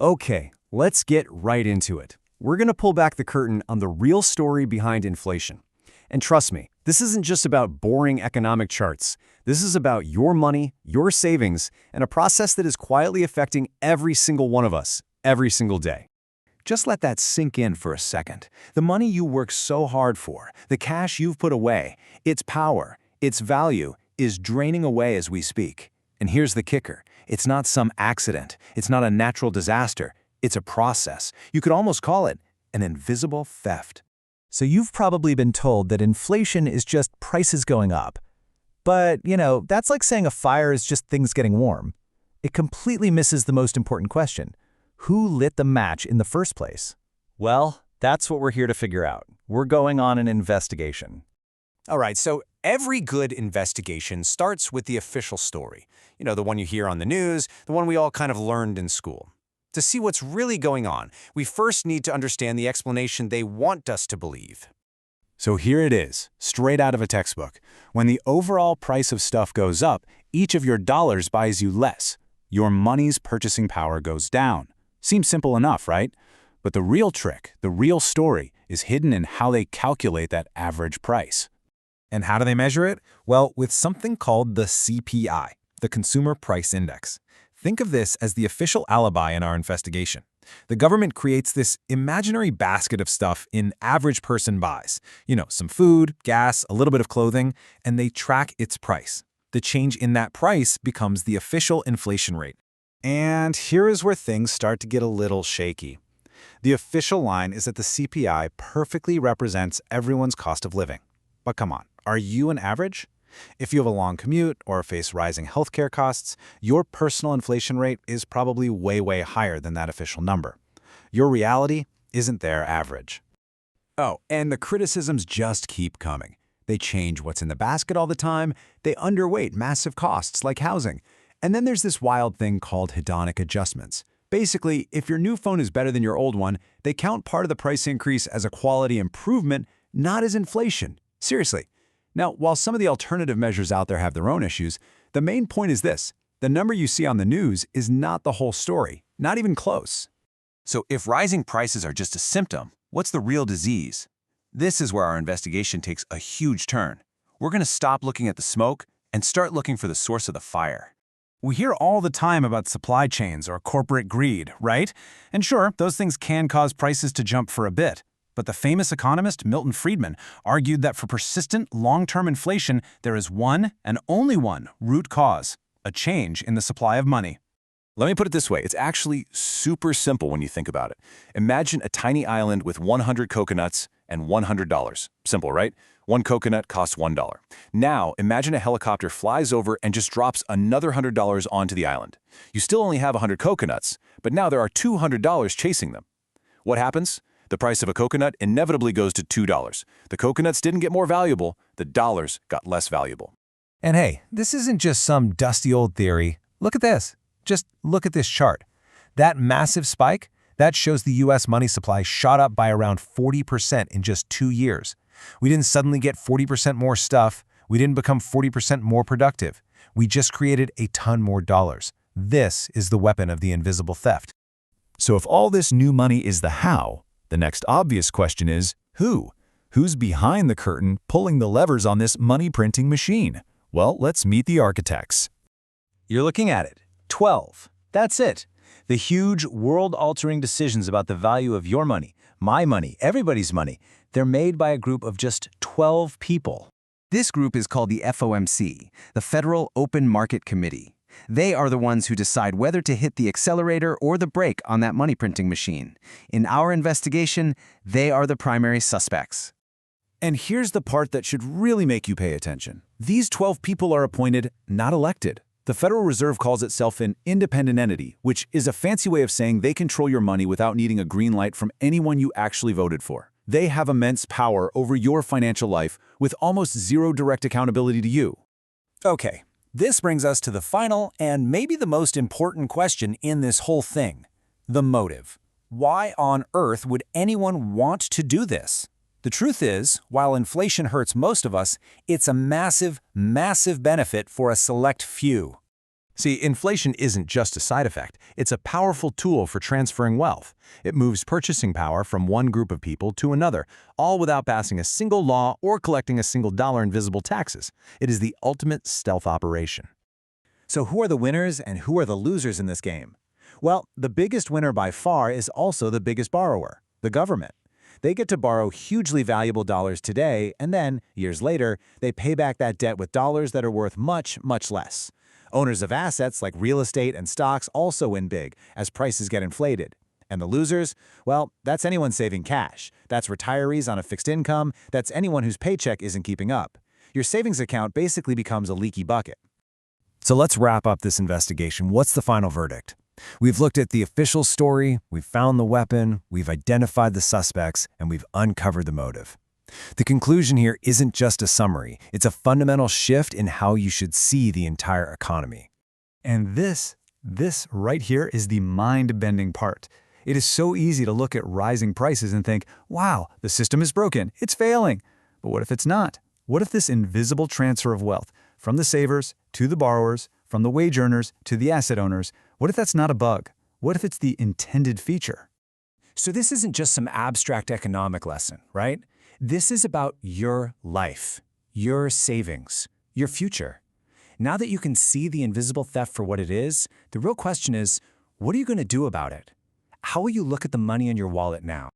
Okay, let's get right into it. We're going to pull back the curtain on the real story behind inflation. And trust me, this isn't just about boring economic charts. This is about your money, your savings, and a process that is quietly affecting every single one of us, every single day. Just let that sink in for a second. The money you work so hard for, the cash you've put away, its power, its value, is draining away as we speak. And here's the kicker. It's not some accident. It's not a natural disaster. It's a process. You could almost call it an invisible theft. So you've probably been told that inflation is just prices going up. But, that's like saying a fire is just things getting warm. It completely misses the most important question. Who lit the match in the first place? Well, that's what we're here to figure out. We're going on an investigation. All right, so every good investigation starts with the official story. The one you hear on the news, the one we all kind of learned in school. To see what's really going on, we first need to understand the explanation they want us to believe. So here it is, straight out of a textbook. When the overall price of stuff goes up, each of your dollars buys you less. Your money's purchasing power goes down. Seems simple enough, right? But the real trick, the real story, is hidden in how they calculate that average price. And how do they measure it? Well, with something called the CPI, the Consumer Price Index. Think of this as the official alibi in our investigation. The government creates this imaginary basket of stuff in average person buys. Some food, gas, a little bit of clothing, and they track its price. The change in that price becomes the official inflation rate. And here is where things start to get a little shaky. The official line is that the CPI perfectly represents everyone's cost of living. But come on, are you an average? If you have a long commute or face rising healthcare costs, your personal inflation rate is probably way higher than that official number. Your reality isn't their average. Oh, and the criticisms just keep coming. They change what's in the basket all the time. They underweight massive costs like housing. And then there's this wild thing called hedonic adjustments. Basically, if your new phone is better than your old one, they count part of the price increase as a quality improvement, not as inflation. Seriously. Now, while some of the alternative measures out there have their own issues, the main point is this. The number you see on the news is not the whole story, not even close. So if rising prices are just a symptom, what's the real disease? This is where our investigation takes a huge turn. We're going to stop looking at the smoke and start looking for the source of the fire. We hear all the time about supply chains or corporate greed, right? And sure, those things can cause prices to jump for a bit. But the famous economist Milton Friedman argued that for persistent long-term inflation, there is one and only one root cause: a change in the supply of money. Let me put it this way. It's actually super simple when you think about it. Imagine a tiny island with 100 coconuts and $100. Simple, right? One coconut costs $1. Now, imagine a helicopter flies over and just drops another $100 onto the island. You still only have 100 coconuts, but now there are $200 chasing them. What happens? The price of a coconut inevitably goes to $2. The coconuts didn't get more valuable, the dollars got less valuable. And hey, this isn't just some dusty old theory. Look at this. Just look at this chart. That massive spike, that shows the U.S. money supply shot up by around 40% in just 2 years. We didn't suddenly get 40% more stuff. We didn't become 40% more productive. We just created a ton more dollars. This is the weapon of the invisible theft. So if all this new money is the how, the next obvious question is, who? Who's behind the curtain pulling the levers on this money-printing machine? Well, let's meet the architects. You're looking at it. 12. That's it. The huge, world-altering decisions about the value of your money, my money, everybody's money, they're made by a group of just 12 people. This group is called the FOMC, the Federal Open Market Committee. They are the ones who decide whether to hit the accelerator or the brake on that money printing machine. In our investigation, they are the primary suspects. And here's the part that should really make you pay attention. These 12 people are appointed, not elected. The Federal Reserve calls itself an independent entity, which is a fancy way of saying they control your money without needing a green light from anyone you actually voted for. They have immense power over your financial life with almost zero direct accountability to you. Okay, this brings us to the final and maybe the most important question in this whole thing: the motive. Why on earth would anyone want to do this? The truth is, while inflation hurts most of us, it's a massive, massive benefit for a select few. See, inflation isn't just a side effect. It's a powerful tool for transferring wealth. It moves purchasing power from one group of people to another, all without passing a single law or collecting a single dollar in visible taxes. It is the ultimate stealth operation. So who are the winners and who are the losers in this game? Well, the biggest winner by far is also the biggest borrower, the government. They get to borrow hugely valuable dollars today, and then, years later, they pay back that debt with dollars that are worth much, much less. Owners of assets like real estate and stocks also win big as prices get inflated. And the losers? Well, that's anyone saving cash. That's retirees on a fixed income. That's anyone whose paycheck isn't keeping up. Your savings account basically becomes a leaky bucket. So let's wrap up this investigation. What's the final verdict? We've looked at the official story, we've found the weapon, we've identified the suspects, and we've uncovered the motive. The conclusion here isn't just a summary, it's a fundamental shift in how you should see the entire economy. And this right here is the mind-bending part. It is so easy to look at rising prices and think, wow, the system is broken, it's failing. But what if it's not? What if this invisible transfer of wealth from the savers to the borrowers, from the wage earners to the asset owners, what if that's not a bug? What if it's the intended feature? So this isn't just some abstract economic lesson, right? This is about your life, your savings, your future. Now that you can see the invisible theft for what it is, the real question is, what are you going to do about it? How will you look at the money in your wallet now?